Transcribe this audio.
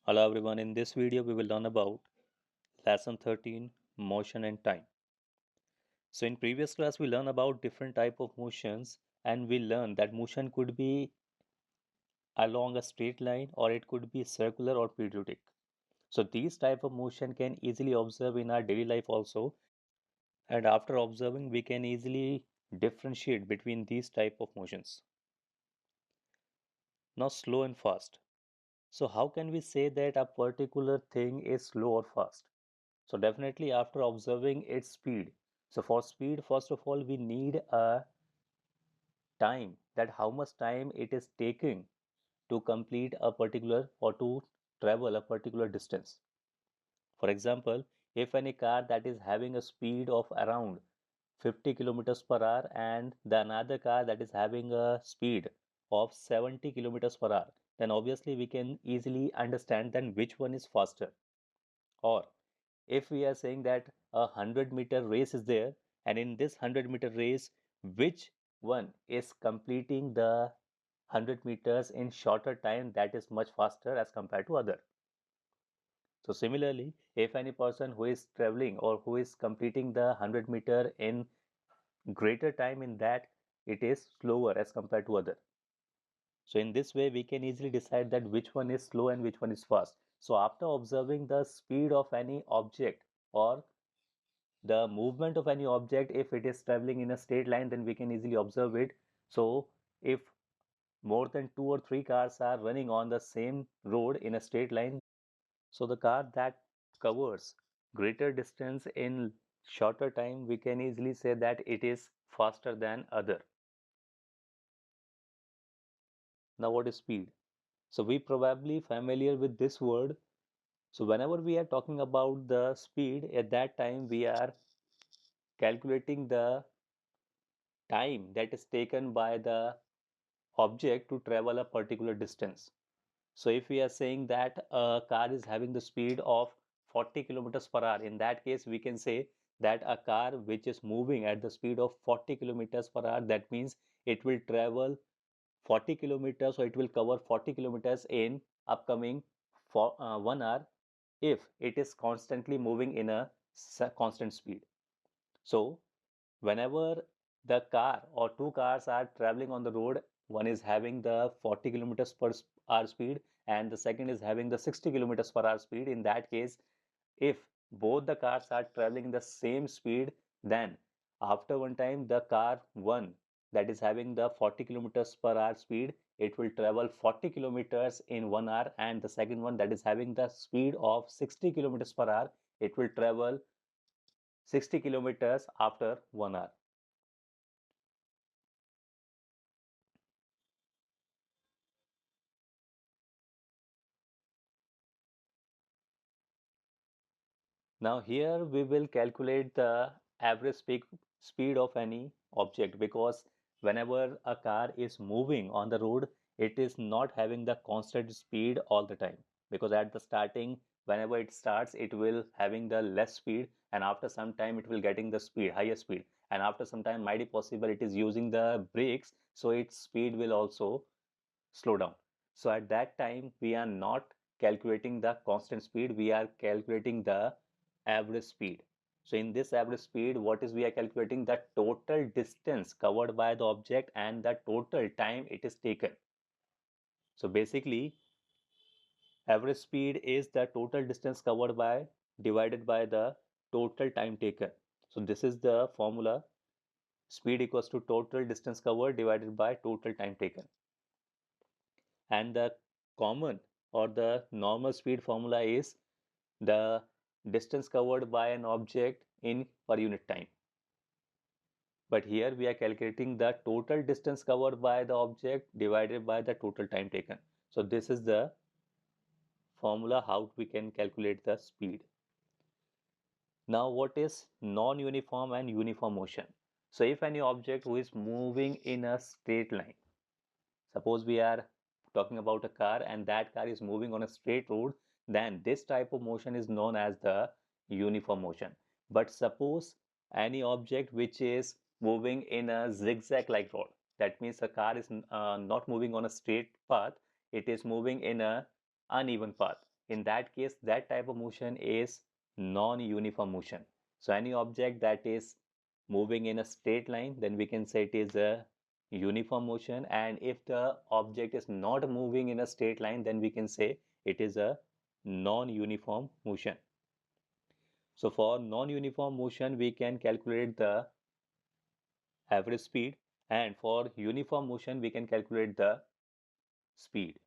Hello everyone, in this video we will learn about lesson 13 motion and time. So in previous class we learned about different type of motions and we learned that motion could be along a straight line or it could be circular or periodic. So these type of motion can easily observe in our daily life also, and after observing we can easily differentiate between these type of motions. Now slow and fast. So how can we say that a particular thing is slow or fast? So definitely after observing its speed. So for speed, first of all, we need a time, that how much time it is taking to complete a particular or to travel a particular distance. For example, if any car that is having a speed of around 50 kilometers per hour and the another car that is having a speed of 70 kilometers per hour, then obviously we can easily understand then which one is faster. Or if we are saying that a 100-meter race is there, and in this 100-meter race, which one is completing the 100 meters in shorter time, that is much faster as compared to other. So similarly, if any person who is traveling or who is completing the 100-meter in greater time, in that it is slower as compared to other. So in this way, we can easily decide that which one is slow and which one is fast. So after observing the speed of any object or the movement of any object, if it is traveling in a straight line, then we can easily observe it. So if more than two or three cars are running on the same road in a straight line, so the car that covers greater distance in shorter time, we can easily say that it is faster than other. Now what is speed? So we probably familiar with this word. So whenever we are talking about the speed, at that time we are calculating the time that is taken by the object to travel a particular distance. So if we are saying that a car is having the speed of 40 kilometers per hour, in that case we can say that a car which is moving at the speed of 40 kilometers per hour, that means it will travel 40 kilometers, or it will cover 40 kilometers in upcoming for 1 hour if it is constantly moving in a constant speed. So whenever the car or two cars are traveling on the road, one is having the 40 kilometers per hour speed and the second is having the 60 kilometers per hour speed. In that case, if both the cars are traveling in the same speed, then after one time the car one that is having the 40 kilometers per hour speed, it will travel 40 kilometers in 1 hour, and the second one that is having the speed of 60 kilometers per hour, it will travel 60 kilometers after 1 hour. Now here we will calculate the average speed of any object, because whenever a car is moving on the road, it is not having the constant speed all the time, because at the starting, whenever it starts, it will having the less speed, and after some time it will getting the speed, higher speed, and after some time might be possible it is using the brakes, so its speed will also slow down. So at that time, we are not calculating the constant speed, we are calculating the average speed. So in this average speed, what is we are calculating? The total distance covered by the object and the total time it is taken. So basically, average speed is the total distance covered by divided by the total time taken. So this is the formula: speed equals to total distance covered divided by total time taken. And the common or the normal speed formula is the distance covered by an object in per unit time. But here we are calculating the total distance covered by the object divided by the total time taken. So this is the formula how we can calculate the speed. Now what is non-uniform and uniform motion? So if any object who is moving in a straight line, suppose we are talking about a car and that car is moving on a straight road, then this type of motion is known as the uniform motion. But suppose any object which is moving in a zigzag like road, that means a car is not moving on a straight path, it is moving in a uneven path. in that case, that type of motion is non-uniform motion. So any object that is moving in a straight line, then we can say it is a uniform motion. And if the object is not moving in a straight line, then we can say it is a non-uniform motion. So for non-uniform motion, we can calculate the average speed, and for uniform motion, we can calculate the speed.